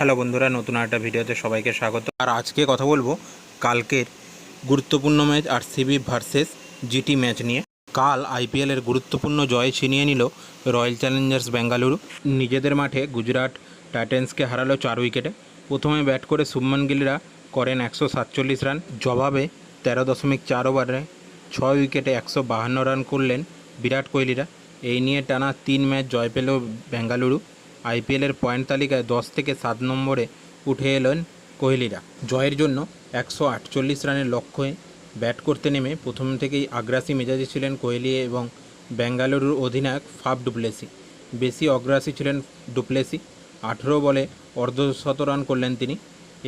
Hello বন্ধুরা, নতুন একটা ভিডিওতে সবাইকে স্বাগত। আর আজকে কথা বলবো কালকের গুরুত্বপূর্ণ match RCB versus GT match নিয়ে। কাল আইপিএলের গুরুত্বপূর্ণ জয় ছিনিয়ে নিল রয়্যাল চ্যালেঞ্জার্স বেঙ্গালুরু। নিজেদের মাঠে গুজরাট টাইটান্সকে হারালো 4 উইকেটে। প্রথমে ব্যাট করে শুভমান গিলরা করেন 147 রান, জবাবে 13.4 ওভারে 6 উইকেটে 152 রান করলেন বিরাট কোহলিরা। এই নিয়ে টানা 3 ম্যাচ জয় পেল বেঙ্গালুরু। আইপিএলের পয়েন্ট তালিকায় 10 থেকে 7 নম্বরে উঠে এলেন কোহলিরা। জয়ের জন্য 148 রানের লক্ষ্যে ব্যাট করতে নেমে প্রথম থেকেই আগ্রাসী মেজাজে ছিলেন কোহলি এবং বেঙ্গালুরুর অধিনায়ক ফাফ ডুপ্লেসি। বেশি অগ্রাসী ছিলেন ডুপ্লেসি, 18 বলে অর্ধশত রান করলেন তিনি।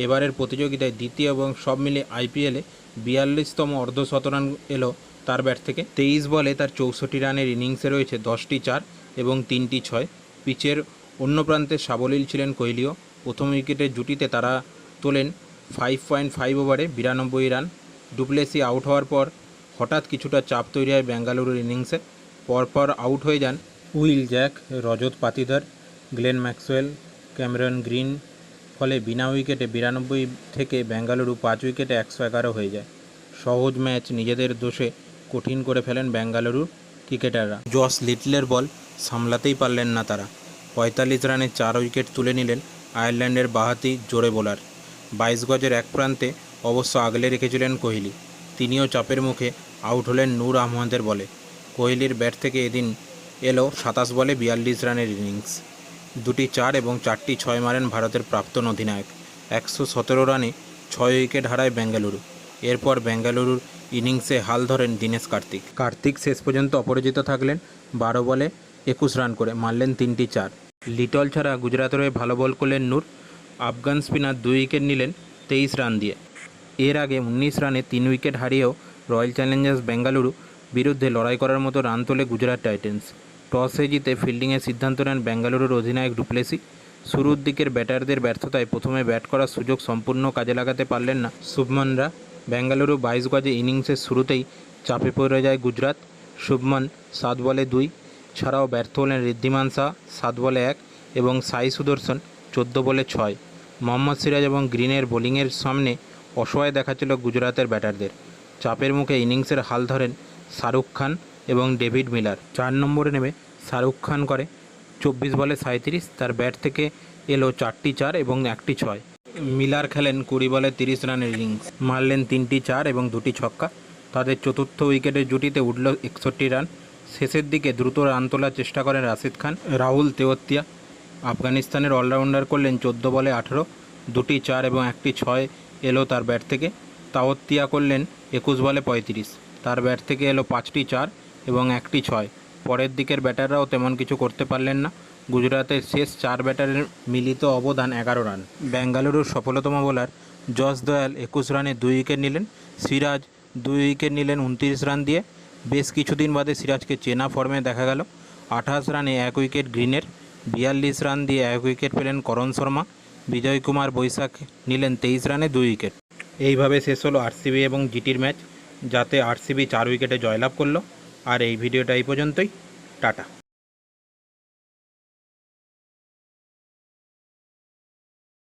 এবারের প্রতিযোগিতায় দ্বিতীয় এবং সব মিলে আইপিএলে 42তম অর্ধশত রান এলো তার ব্যাট থেকে। 23 বলে তার 64 রানের ইনিংসে রয়েছে 10টি 4 এবং 3টি 6। পিচের অন্য প্রান্তে সাবলীল ছিলেন কোহলিও। প্রথম উইকেটের জুটিতে তারা তোলেন 5.5 ওভারে 92 রান। ডুপ্লেসি আউট হওয়ার পর হঠাৎ কিছুটা চাপ তৈরি হয় বেঙ্গালুরুর ইনিংসে। পরপর আউট হয়ে যান will Jack, Rajat Patidar, Glenn Maxwell, Cameron green. ফলে বিনা উইকেটে 92 থেকে বেঙ্গালুরু 5 উইকেটে 111 হয়ে যায়। সহজ ম্যাচ নিজেদের দোষে কঠিন করে ফেলেন বেঙ্গালুরুর ক্রিকেটাররা। জস লিটলের বল সামলাতেই পারলেন না তারা। 45 রানে 4 উইকেট তুলে নিলেন আয়ারল্যান্ডের বাঁহাতি জোরে বোলার। 22 গজের এক প্রান্তে অবশ্য আগলে রেখেছিলেন কোহলি। তিনিও চাপের মুখে আউট হলেন নূর আহমেদের বলে। কোহলির ব্যাট থেকে এদিন এলো 27 বলে 42 রানের ইনিংস। 2টি 4 এবং 4টি 6 মারেন ভারতের প্রাক্তন অধিনায়ক। 117 রানে 6 উইকেট হারায় বেঙ্গালুরু। এরপর বেঙ্গালুরুর ইনিংসে হাল ধরেন দীনেশ কার্তিক শেষ পর্যন্ত অপরাজিত থাকলেন। 12 বলে 21 রান করে মারলেন 3টি 4। লিটল ছাড়া গুজরাতের হয়ে ভালো বল করলেন নূর। আফগান স্পিনার 2 উইকেট নিলেন 23 রান দিয়ে। এর আগে 19 রানে 3 উইকেট হারিয়েও রয়্যাল চ্যালেঞ্জার্স বেঙ্গালুরু বিরুদ্ধে লড়াই করার মতো রান তোলে গুজরাট টাইটান্স। টসে জিতে ফিল্ডিংয়ের সিদ্ধান্ত নেন বেঙ্গালুরুর অধিনায়ক ডুপ্লেসি। শুরুর দিকের ব্যাটারদের ব্যর্থতায় প্রথমে ব্যাট করার সুযোগ সম্পূর্ণ কাজে লাগাতে পারলেন না শুভমনরা। বেঙ্গালুরু 22 গজে ইনিংসের শুরুতেই চাপে পড়ে যায় গুজরাট। শুভমন 7 বলে 2 ছাড়াও ব্যর্থ হলেন ঋদ্ধিমান শাহ 7 বলে 1 এবং সাই সুদর্শন 14 বলে 6। মোহাম্মদ সিরাজ এবং গ্রিনের বোলিংয়ের সামনে অসহায় দেখাচ্ছিল গুজরাতের ব্যাটারদের। চাপের মুখে ইনিংসের হাল ধরেন শাহরুখ খান এবং ডেভিড মিলার। 4 নম্বরে নেমে শাহরুখ খান করে 24 বলে 37। তার ব্যাট থেকে এলো 4টি 4 এবং 1টি 6। মিলার খেলেন 20 বলে 30 রানের ইনিংস, মারলেন 3টি 4 এবং 2টি ছক্কা। তাদের চতুর্থ উইকেটের জুটিতে উঠল 61 রান। শেষের দিকে দ্রুত রান তোলার চেষ্টা করেন রাশিদ খান। রাহুল তেওয়াতিয়া আফগানিস্তানের অলরাউন্ডার করলেন 14 বলে 18, 2টি 4 এবং 1টি 6 এলো তার ব্যাট থেকে। তাওয়াতিয়া করলেন 21 বলে 35। তার ব্যাট থেকে এলো 5টি 4 এবং 1টি 6। পরের দিকের ব্যাটাররাও তেমন কিছু করতে পারলেন না। গুজরাতের শেষ 4 ব্যাটারের মিলিত অবদান 11 রান। বেঙ্গালুরুর সফলতম বোলার জস দয়াল 21 রানে 2 উইকেট নিলেন। সিরাজ 2 উইকেট নিলেন 29 রান দিয়ে। বেশ কিছুদিন বাদে সিরাজকে চেনা ফর্মে দেখা গেল। 28 রানে 1 উইকেট গ্রিনের। 42 রান দিয়ে 1 উইকেট পেলেন করণ শর্মা। বিজয় কুমার বৈশাখ নিলেন 23 রানে 2 উইকেট। এইভাবে শেষ হলো আরসিবি এবং জিটির ম্যাচ, যাতে আরসিবি 4 উইকেটে জয়লাভ করলো। আর এই ভিডিওটা এই পর্যন্তই। টাটা।